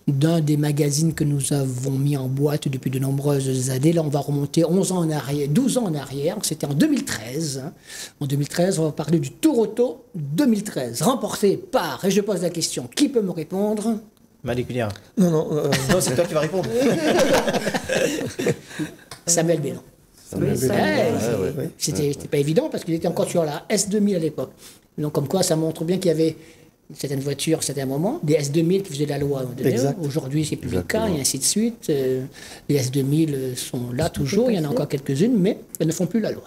d'un des magazines que nous avons mis en boîte depuis de nombreuses années. Là, on va remonter 11 ans en arrière, 12 ans en arrière. C'était en 2013. En 2013, on va parler du Tour Auto 2013, remporté par, et je pose la question, qui peut me répondre? Malik Cunia. Non, c'est toi qui vas répondre. Samuel Bellon. C'était pas évident parce qu'il était encore sur la S2000 à l'époque. Donc, comme quoi, ça montre bien qu'il y avait certaines voitures, certains moments, des S2000 qui faisaient la loi. Aujourd'hui, c'est plus le cas, et ainsi de suite. Les S2000 sont là toujours, il y en a encore quelques-unes, mais elles ne font plus la loi.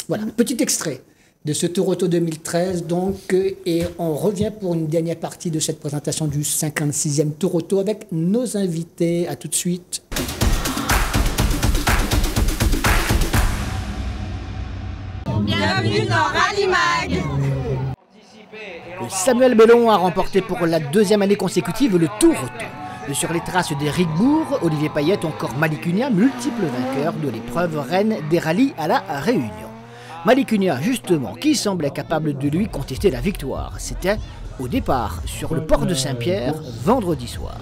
Voilà, petit extrait de ce Tour Auto 2013, donc, et on revient pour une dernière partie de cette présentation du 56e Tour Auto avec nos invités. À tout de suite. Bienvenue dans Rallye Mag. Samuel Bellon a remporté pour la deuxième année consécutive le Tour Auto. Sur les traces d'Éric Bourg, Olivier Payette, encore Malik Cunia, multiple vainqueur de l'épreuve reine des rallyes à La Réunion. Malik Cunia, justement, qui semblait capable de lui contester la victoire. C'était au départ sur le port de Saint-Pierre, vendredi soir.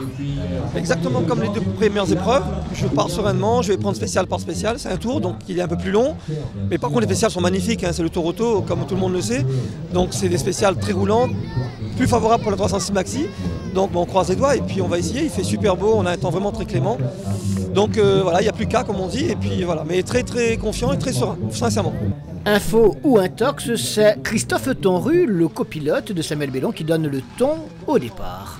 Exactement comme les deux premières épreuves, je pars sereinement, je vais prendre spécial par spécial, c'est un tour donc il est un peu plus long, mais par contre les spéciales sont magnifiques, c'est le Tour Auto comme tout le monde le sait, donc c'est des spéciales très roulantes, plus favorables pour la 306 Maxi, donc on croise les doigts et puis on va essayer, il fait super beau, on a un temps vraiment très clément, donc voilà, il n'y a plus qu'à comme on dit, et puis voilà, mais très très confiant et très serein, sincèrement. Info ou intox, c'est Christophe Tonru, le copilote de Samuel Bellon, qui donne le ton au départ.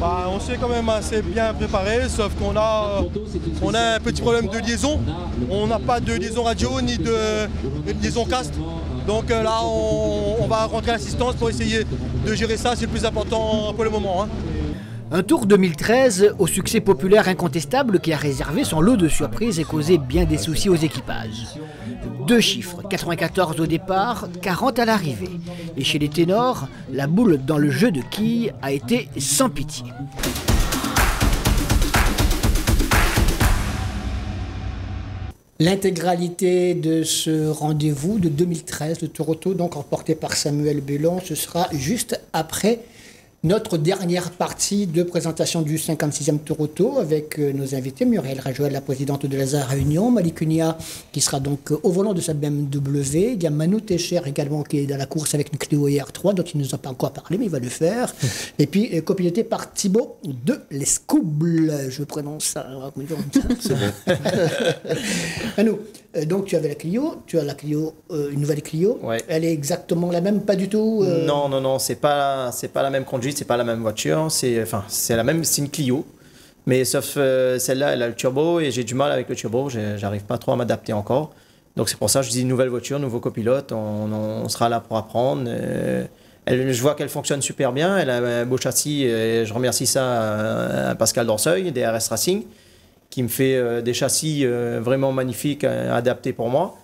On s'est quand même assez bien préparé, sauf qu'on a un petit problème de liaison. On n'a pas de liaison radio ni de liaison casque. Donc là, on va rentrer à l'assistance pour essayer de gérer ça, c'est le plus important pour le moment. Un Tour 2013 au succès populaire incontestable qui a réservé son lot de surprises et causé bien des soucis aux équipages. 2 chiffres, 94 au départ, 40 à l'arrivée. Et chez les ténors, la boule dans le jeu de quilles a été sans pitié. L'intégralité de ce rendez-vous de 2013, le Tour Auto, donc remporté par Samuel Bellon, ce sera juste après notre dernière partie de présentation du 56e Tour Auto avec nos invités, Muriel Rajoel, la présidente de la Réunion, Malik Cunia qui sera donc au volant de sa BMW, il y a Manu Técher également qui est dans la course avec une Clio IR3 dont il ne nous a pas encore parlé mais il va le faire, et puis copiloté par Thibaut de Lescouble, je prononce ça. Manu, donc tu avais la Clio, tu as la Clio, une nouvelle Clio, ouais. Elle est exactement la même, pas du tout Non, c'est pas la même conduite, c'est pas la même voiture, c'est la même, c'est une Clio, mais sauf celle-là, elle a le turbo et j'ai du mal avec le turbo, j'arrive pas trop à m'adapter encore. Donc c'est pour ça que je dis nouvelle voiture, nouveau copilote, on sera là pour apprendre. Je vois qu'elle fonctionne super bien, elle a un beau châssis, et je remercie ça à Pascal Dorseuil, des RS Racing, qui me fait des châssis vraiment magnifiques, adaptés pour moi.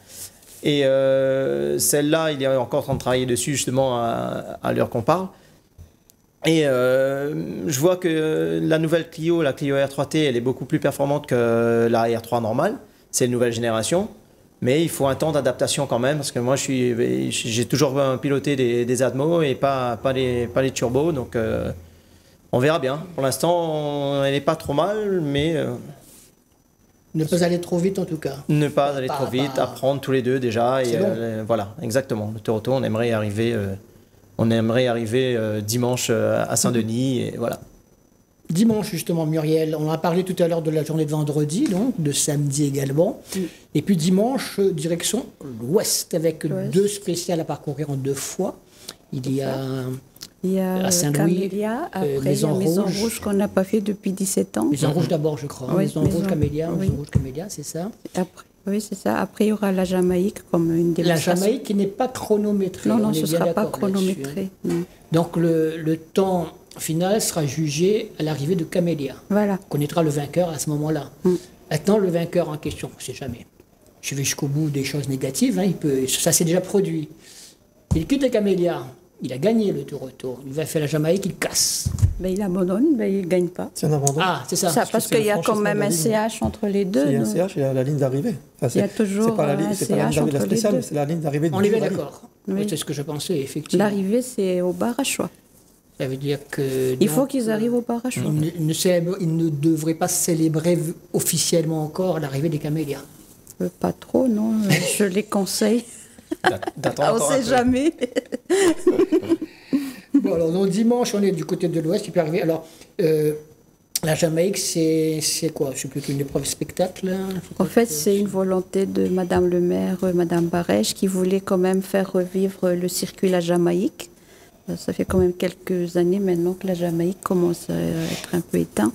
Et celle-là, il est encore en train de travailler dessus justement à l'heure qu'on parle. Et je vois que la nouvelle Clio, la Clio R3T, elle est beaucoup plus performante que la R3 normale. C'est une nouvelle génération. Mais il faut un temps d'adaptation quand même, parce que moi j'ai toujours piloté des Atmo et pas les turbos, donc on verra bien. Pour l'instant, elle n'est pas trop mal, mais... Ne pas aller trop vite en tout cas. Ne pas aller trop vite, apprendre tous les deux déjà. Et voilà, exactement. Le Toronto, on aimerait arriver dimanche à Saint-Denis, et voilà. Dimanche, justement, Muriel, on a parlé tout à l'heure de la journée de vendredi, donc de samedi également. Et puis dimanche, direction l'ouest, avec 2 spéciales à parcourir en 2 fois. Il y a à Saint-Louis, Camélia, après Maison Rouge qu'on n'a pas fait depuis 17 ans. Maison Rouge d'abord, je crois. Maison Rouge, Camélia, Maison Rouge, Camélia, c'est ça. Après, oui, c'est ça. Après, il y aura la Jamaïque comme une démonstration. La Jamaïque qui n'est pas chronométrée. Non, ce ne sera pas chronométré. Donc le temps final sera jugé à l'arrivée de Camélia. Voilà. On connaîtra le vainqueur à ce moment-là. Maintenant, le vainqueur en question, on ne sait jamais. Je vais jusqu'au bout des choses négatives, hein, ça s'est déjà produit. Il quitte Camélia, il a gagné le Toronto. Il va faire la Jamaïque, il casse. Ben, il abandonne, il ne gagne pas. C'est un abandon. Ah, c'est ça. Parce qu'il y a quand même un CH entre les deux. Il y a un CH et la ligne d'arrivée. Il y a toujours un CH entre les deux. C'est la ligne d'arrivée. On est bien d'accord. Oui. C'est ce que je pensais, effectivement. L'arrivée, c'est au bar à choix. Ça veut dire que... Il faut qu'ils arrivent au bar à choix. Ils ne devraient pas célébrer officiellement encore l'arrivée des Camélias. Pas trop, non. Je les conseille. On ne sait jamais. Bon, alors, donc, dimanche, on est du côté de l'Ouest. Il peut arriver. Alors, la Jamaïque, c'est quoi? C'est plutôt une épreuve spectacle? En fait, c'est une volonté de Madame le maire, Madame Barèche, qui voulait quand même faire revivre le circuit La Jamaïque. Ça fait quand même quelques années maintenant que la Jamaïque commence à être un peu éteinte.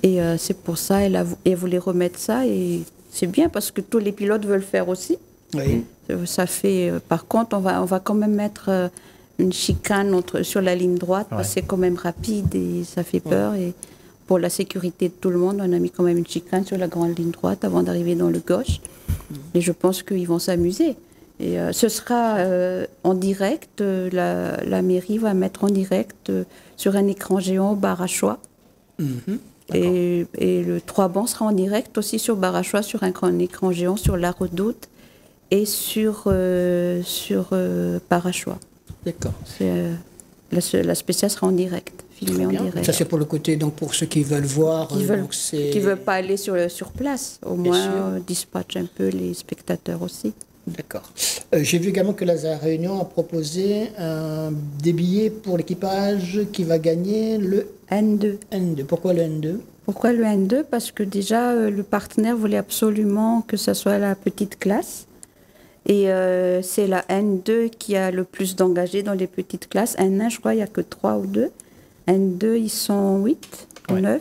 Et c'est pour ça qu'elle voulait remettre ça. Et c'est bien parce que tous les pilotes veulent faire aussi. Oui. Ça fait, par contre, on va quand même mettre une chicane sur la ligne droite parce que c'est quand même rapide et ça fait peur. Et pour la sécurité de tout le monde, on a mis quand même une chicane sur la grande ligne droite avant d'arriver dans le gauche. Et je pense qu'ils vont s'amuser. Et ce sera en direct, la mairie va mettre en direct sur un écran géant bar à choix. Et le 3 bancs sera en direct aussi sur bar à choix, sur un écran géant sur la Redoute et sur bar à choix. D'accord. La spéciale sera en direct, filmée en direct. Ça c'est pour le côté, donc pour ceux qui veulent voir. Qui ne veulent pas aller sur place, au moins dispatch un peu les spectateurs aussi. D'accord. J'ai vu également que la Réunion a proposé des billets pour l'équipage qui va gagner le N2. Pourquoi le N2? Pourquoi le N2? Parce que déjà, le partenaire voulait absolument que ce soit la petite classe. Et c'est la N2 qui a le plus d'engagés dans les petites classes. N1, je crois, il n'y a que 3 ou 2. N2, ils sont 8 ou 9.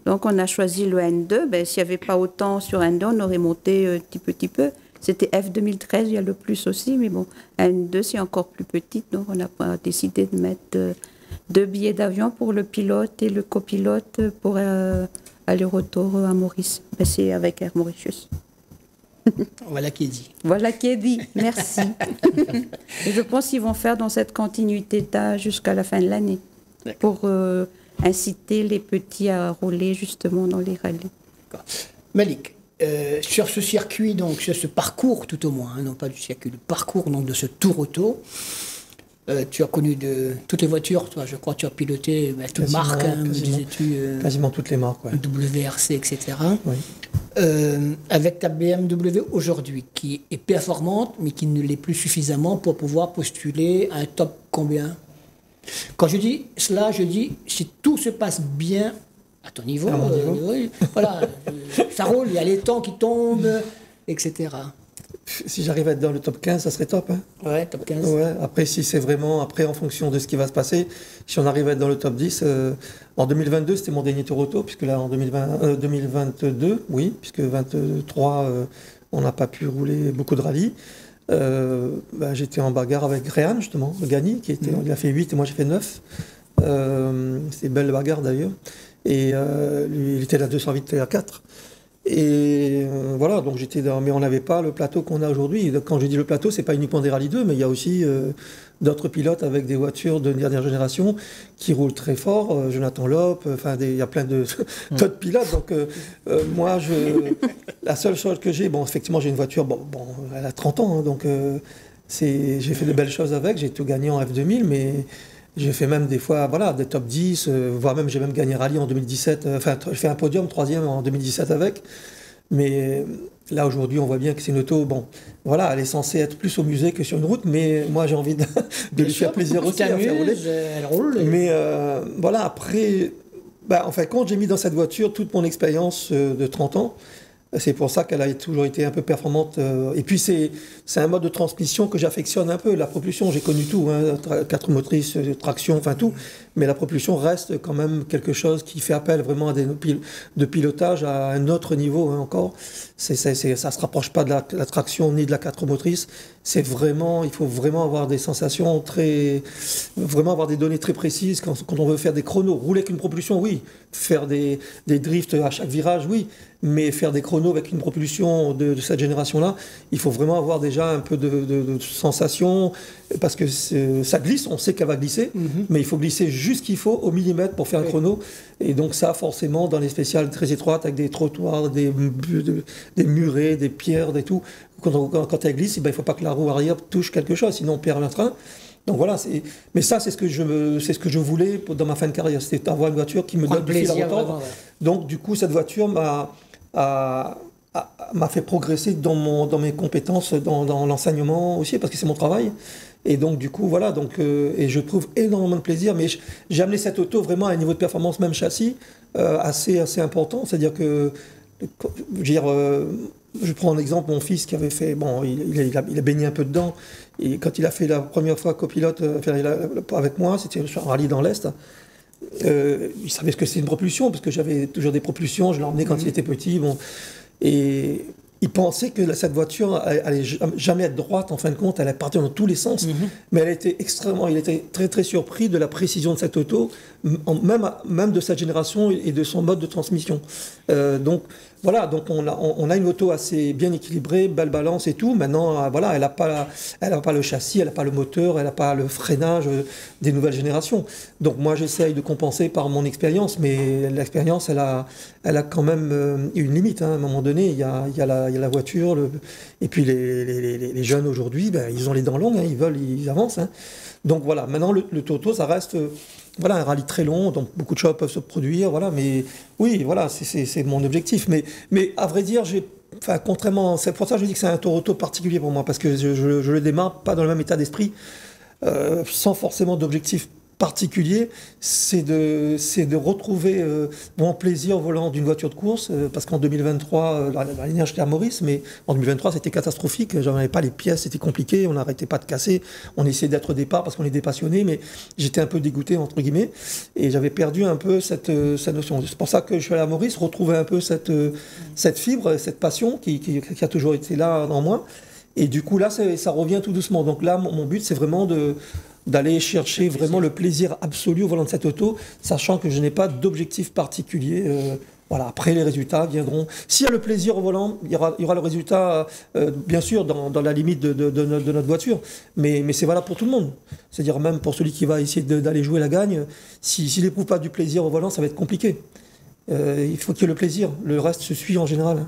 Donc, on a choisi le N2. Ben, s'il n'y avait pas autant sur N2, on aurait monté petit peu. C'était F 2013, il y a le plus aussi, mais bon, N2, c'est encore plus petite, donc on a décidé de mettre 2 billets d'avion pour le pilote et le copilote pour aller-retour à Maurice. Ben, c'est avec Air Mauritius. Voilà qui est dit. Voilà qui est dit, merci. Et je pense qu'ils vont faire dans cette continuité jusqu'à la fin de l'année, pour inciter les petits à rouler justement dans les rallyes. Malik, sur ce circuit, donc sur ce parcours tout au moins, non pas du circuit, le parcours donc, de ce Tour Auto, tu as connu toutes les voitures, toi, je crois que tu as piloté toutes marques, quasiment toutes les marques, WRC, etc. Oui. Avec ta BMW aujourd'hui, qui est performante, mais qui ne l'est plus suffisamment pour pouvoir postuler à un top combien? Quand je dis cela, je dis si tout se passe bien à ton niveau, voilà, ça roule, il y a les temps qui tombent, etc. Si j'arrive à être dans le top 15, ça serait top. Hein. Ouais, top 15. Ouais, après, si c'est vraiment, en fonction de ce qui va se passer, si on arrive à être dans le top 10, en 2022, c'était mon dernier Tour Auto, puisque là, en 2022, oui, puisque 2023, on n'a pas pu rouler beaucoup de rallyes. J'étais en bagarre avec Réan, justement, le Gagny, il a fait 8 et moi j'ai fait 9. C'est une belle bagarre d'ailleurs. Et lui, il était là 208 à 4. Et voilà, donc mais on n'avait pas le plateau qu'on a aujourd'hui. Quand je dis le plateau, c'est pas uniquement des Rallye 2, mais il y a aussi d'autres pilotes avec des voitures de dernière génération qui roulent très fort. Jonathan Lopp, il y a plein d'autres pilotes. Donc moi, la seule chose que j'ai, effectivement, j'ai une voiture, elle a 30 ans, hein, donc j'ai fait de belles choses avec. J'ai tout gagné en F2000, mais j'ai fait même des fois des top 10, voire même j'ai même gagné rallye en 2017. J'ai fait un podium, 3e en 2017 avec. Mais là, aujourd'hui, on voit bien que c'est une auto, elle est censée être plus au musée que sur une route, mais moi, j'ai envie de lui faire plaisir aussi à faire rouler. Elle roule. Mais après, en fin de compte, j'ai mis dans cette voiture toute mon expérience de 30 ans. C'est pour ça qu'elle a toujours été un peu performante. Et puis, c'est un mode de transmission que j'affectionne un peu. La propulsion, j'ai connu tout, 4 motrices, traction, tout. Mais la propulsion reste quand même quelque chose qui fait appel vraiment à de pilotage à un autre niveau encore. Ça ne se rapproche pas de la traction ni de la 4 motrices. Il faut vraiment avoir des sensations vraiment avoir des données très précises quand on veut faire des chronos. Rouler avec une propulsion, oui. Faire des drifts à chaque virage, oui. Mais faire des chronos avec une propulsion de cette génération-là, il faut vraiment avoir déjà un peu de sensation, parce que ça glisse, on sait qu'elle va glisser, mais il faut glisser juste ce qu'il faut au millimètre pour faire un chrono. Et donc ça, forcément, dans les spéciales très étroites, avec des trottoirs, des murets, des pierres, des tout, quand elle glisse, il ne faut pas que la roue arrière touche quelque chose, sinon on perd le train. Donc voilà, mais ça, c'est ce que je voulais dans ma fin de carrière, c'était avoir une voiture qui me donne du fil à retordre. Donc du coup, cette voiture m'a fait progresser dans mes compétences, dans l'enseignement aussi, parce que c'est mon travail. Et donc du coup, voilà, et je trouve énormément de plaisir. Mais j'ai amené cette auto vraiment à un niveau de performance, même châssis, assez important. C'est-à-dire que, je prends un exemple, mon fils qui avait fait, il a baigné un peu dedans, et quand il a fait la première fois copilote avec moi, c'était sur un rallye dans l'Est, il savait ce que c'est une propulsion, parce que j'avais toujours des propulsions, je l'ai emmené quand il était petit, et il pensait que cette voiture allait jamais être droite, en fin de compte, elle allait partir dans tous les sens, mais il était très très surpris de la précision de cette auto, même de cette génération et de son mode de transmission. Donc on a une auto assez bien équilibrée, belle balance et tout. Maintenant, elle n'a pas le châssis, elle n'a pas le moteur, elle n'a pas le freinage des nouvelles générations. Donc moi, j'essaye de compenser par mon expérience, mais l'expérience, elle a quand même une limite. À un moment donné, il y a la voiture, et puis les jeunes aujourd'hui, ils ont les dents longues, ils avancent. Donc voilà, maintenant le Toto, ça reste un rallye très long, donc beaucoup de choses peuvent se produire, mais oui, c'est mon objectif. Mais à vrai dire, contrairement, c'est pour ça que je dis que c'est un Toronto particulier pour moi, parce que je le démarre pas dans le même état d'esprit, sans forcément d'objectif particulier, c'est de retrouver mon plaisir au volant d'une voiture de course, parce qu'en 2023, l'année dernière j'étais à Maurice, mais en 2023 c'était catastrophique, j'en avais pas les pièces, c'était compliqué, on n'arrêtait pas de casser, on essayait d'être au départ parce qu'on est des passionnés, mais j'étais un peu dégoûté entre guillemets, et j'avais perdu un peu cette notion. C'est pour ça que je suis allé à Maurice, retrouver un peu cette fibre, cette passion qui a toujours été là dans moi, et du coup là ça revient tout doucement. Donc là mon but c'est vraiment d'aller chercher vraiment le plaisir absolu au volant de cette auto, sachant que je n'ai pas d'objectif particulier. Après, les résultats viendront. S'il y a le plaisir au volant, il y aura le résultat, bien sûr, dans la limite de notre voiture. Mais c'est valable pour tout le monde. C'est-à-dire même pour celui qui va essayer d'aller jouer la gagne, s'il n'éprouve pas du plaisir au volant, ça va être compliqué. Il faut qu'il y ait le plaisir. Le reste se suit en général.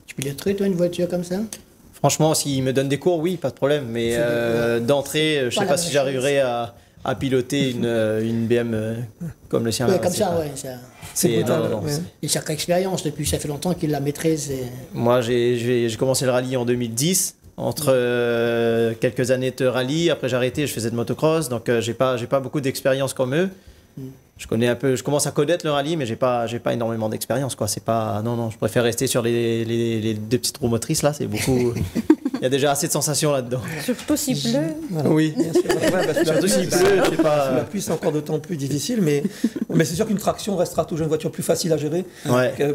Tu piloterais, toi, une voiture comme ça ? Franchement, s'il me donne des cours, oui, pas de problème. Mais d'entrée, je ne sais pas si j'arriverai à piloter une BM comme le sien. Ouais, comme ça, ouais. C'est une sacrée expérience. Depuis, ça fait longtemps qu'il la maîtrise. Moi, j'ai commencé le rallye en 2010, entre quelques années de rallye. Après, j'ai arrêté, je faisais de motocross. Donc, j'ai pas beaucoup d'expérience comme eux. Je commence à connaître le rallye, mais j'ai pas énormément d'expérience, quoi. C'est pas, non, je préfère rester sur les deux petites roues motrices là. C'est beaucoup. Il y a déjà assez de sensations là-dedans. Surtout s'il pleut. Voilà. Oui, bien sûr. Surtout s'il pleut, je sais pas. Sous la pluie, c'est encore d'autant plus difficile, mais Mais c'est sûr qu'une traction restera toujours une voiture plus facile à gérer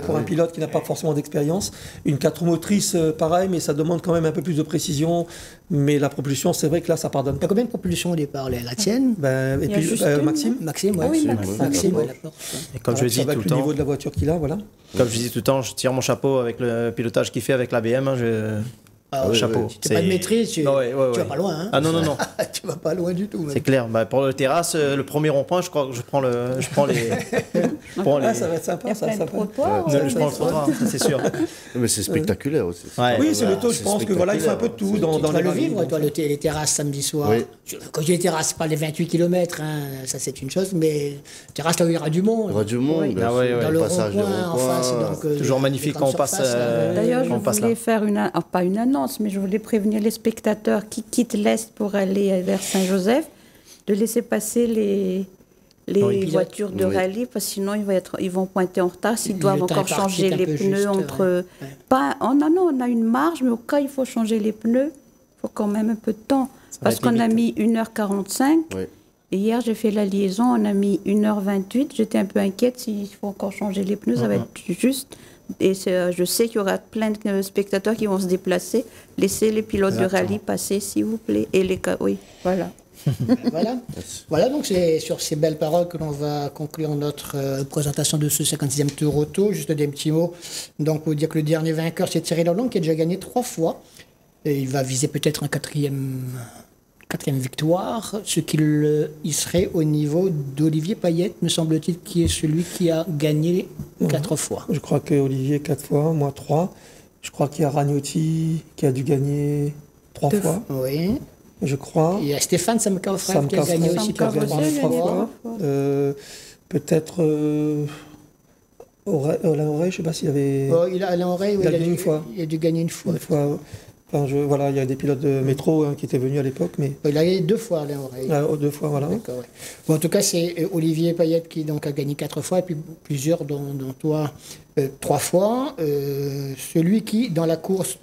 pour un pilote qui n'a pas forcément d'expérience. Une 4 roues motrices, pareil, mais ça demande quand même un peu plus de précision. Mais la propulsion, c'est vrai que là, ça pardonne. Il y a combien de propulsions au départ? La tienne? Et puis Maxime. Maxime, Ah oui, Maxime, ouais. Et comme je le dis ça va tout avec le le temps, niveau de la voiture qu'il a, voilà. comme je dis tout le temps, je tire mon chapeau avec le pilotage qu'il fait avec l'ABM. Chapeau. Si tu n'as pas de maîtrise, tu vas pas loin. Hein. Ah non. Tu vas pas loin du tout. C'est clair. Pour le terrasse, le premier rond-point, je crois que je prends les. Ça va être sympa, ça. Je prends le trottoir, ça c'est sûr. Mais c'est spectaculaire aussi. Oui, c'est le taux, je pense que voilà, il fait un peu de tout dans le vivre, toi, les terrasses samedi soir. Oui. Quand je dis les terrasses, c'est pas les 28 km, ça c'est une chose, mais terrasse là où il y aura du monde. Il y aura du monde, dans le rond-point, en face. Toujours magnifique quand on passe. D'ailleurs, je voulais faire pas une annonce, mais je voulais prévenir les spectateurs qui quittent l'Est pour aller vers Saint-Joseph de laisser passer les voitures de rallye, parce que sinon ils vont pointer en retard s'ils doivent encore changer les pneus entre... on a une marge, mais au cas où il faut changer les pneus, il faut quand même un peu de temps. Parce qu'on a mis 1h45. Oui. Et hier, j'ai fait la liaison, on a mis 1h28. J'étais un peu inquiète s'il faut encore changer les pneus, ça va être juste. Et je sais qu'il y aura plein de spectateurs qui vont se déplacer. Laissez les pilotes de rallye passer, s'il vous plaît. Et oui, voilà. Voilà, donc c'est sur ces belles paroles que l'on va conclure notre présentation de ce 56e Tour Auto. Juste des petits mots. Donc, pour dire que le dernier vainqueur, c'est Thierry Lalonde, qui a déjà gagné 3 fois. Et il va viser peut-être un quatrième victoire, ce qu'il serait au niveau d'Olivier Payette, me semble-t-il, qui est celui qui a gagné 4 fois. Je crois que Olivier 4 fois, moi 3. Je crois qu'il y a Ragnotti qui a dû gagner 3 fois. Oui. Je crois. Il y a Stéphane Samkafrev qui a gagné aussi 3 fois. Peut-être Alain Auray, je ne sais pas s'il avait... Alain Auray, il a gagné une fois. Il a dû gagner une fois. Voilà, il y a des pilotes de métro qui étaient venus à l'époque. Mais... Il a gagné 2 fois, Alain Auray. 2 fois, voilà. D'accord, ouais. Bon, en tout cas, c'est Olivier Payette qui donc, a gagné 4 fois, et puis plusieurs, dont toi, 3 fois. Celui qui, dans la course,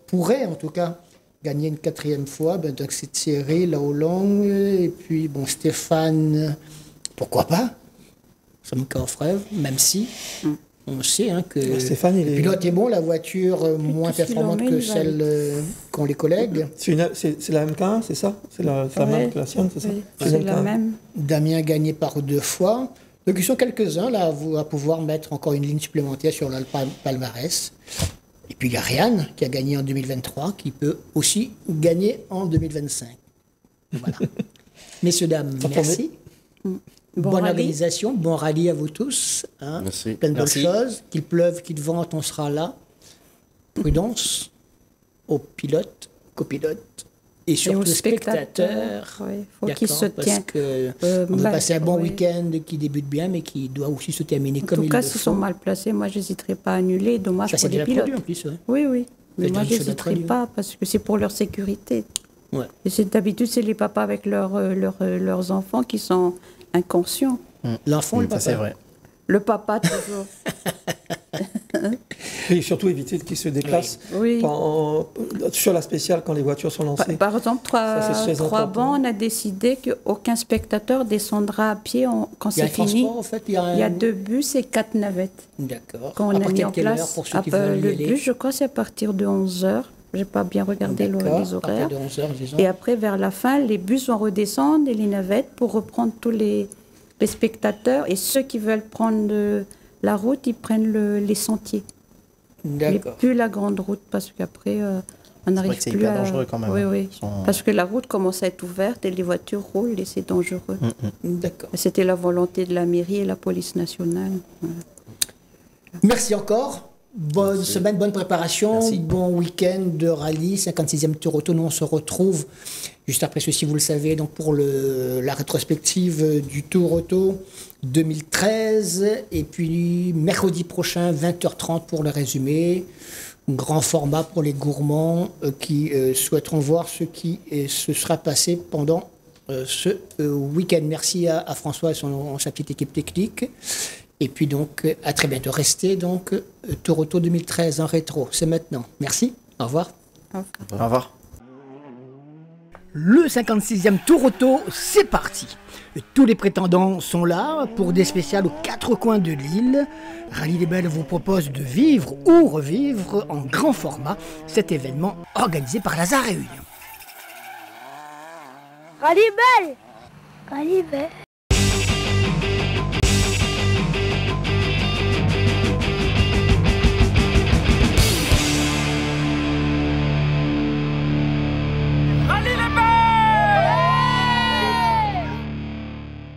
pourrait en tout cas, gagner une 4e fois, donc c'est Thierry Lalonde, et puis Stéphane, pourquoi pas, Samkafrev, même si... On sait que Stéphane, le pilote est bon, la voiture moins performante que celle qu'ont les collègues. C'est la MK1, c'est ça? C'est la même que la sienne, c'est ça? C'est la même. Damien a gagné par 2 fois. Donc ils sont quelques-uns là à pouvoir mettre encore une ligne supplémentaire sur le palmarès. Et puis il y a Ryan qui a gagné en 2023, qui peut aussi gagner en 2025. Voilà. Messieurs, dames, merci. Bonne organisation, bon rallye à vous tous. Merci. Plein de bonnes choses. Qu'il pleuve, qu'il vente, on sera là. Prudence aux pilotes, copilotes et surtout aux spectateurs. Il faut qu'ils se tiennent. On va passer un bon week-end qui débute bien, mais qui doit aussi se terminer comme il le faut. En tout cas, s'ils sont mal placés, moi, je n'hésiterai pas à annuler. Dommage pour les pilotes. En plus, Oui. Mais moi, je n'hésiterai pas parce que c'est pour leur sécurité. Ouais. Et d'habitude, c'est les papas avec leurs enfants qui sont inconscient. L'enfant, le papa. Ça, c'est vrai. Le papa, toujours. Et surtout éviter qu'ils se déplacent sur la spéciale quand les voitures sont lancées. Par exemple, trois bancs, on a décidé qu'aucun spectateur descendra à pied quand c'est fini. En fait, il y a 2 bus et 4 navettes. D'accord. Quand on a mis en place, le bus, je crois, c'est à partir de 11h. Je n'ai pas bien regardé les horaires. De 11 heures, et après, vers la fin, les bus vont redescendre et les navettes pour reprendre tous les spectateurs. Et ceux qui veulent prendre la route, ils prennent les sentiers. Mais plus la grande route, parce qu'après, on n'arrive plus à... C'est hyper dangereux quand même. Oui. Parce que la route commence à être ouverte et les voitures roulent et c'est dangereux. D'accord. C'était la volonté de la mairie et la police nationale. Voilà. Merci encore. Bonne semaine, bonne préparation, bon week-end de rallye, 56e Tour Auto. Nous, on se retrouve juste après ceci, vous le savez, donc pour la rétrospective du Tour Auto 2013. Et puis, mercredi prochain, 20h30 pour le résumé. Grand format pour les gourmands qui souhaiteront voir ce qui se sera passé pendant ce week-end. Merci à François et sa petite équipe technique. Et puis donc, à très bientôt. Restez donc Tour Auto 2013 en rétro. C'est maintenant. Merci. Au revoir. Au revoir. Le 56e Tour Auto, c'est parti. Tous les prétendants sont là pour des spéciales aux 4 coins de l'île. Rallye des Belles vous propose de vivre ou revivre en grand format cet événement organisé par Lazare Réunion. Rallye Belle. Rallye Belle.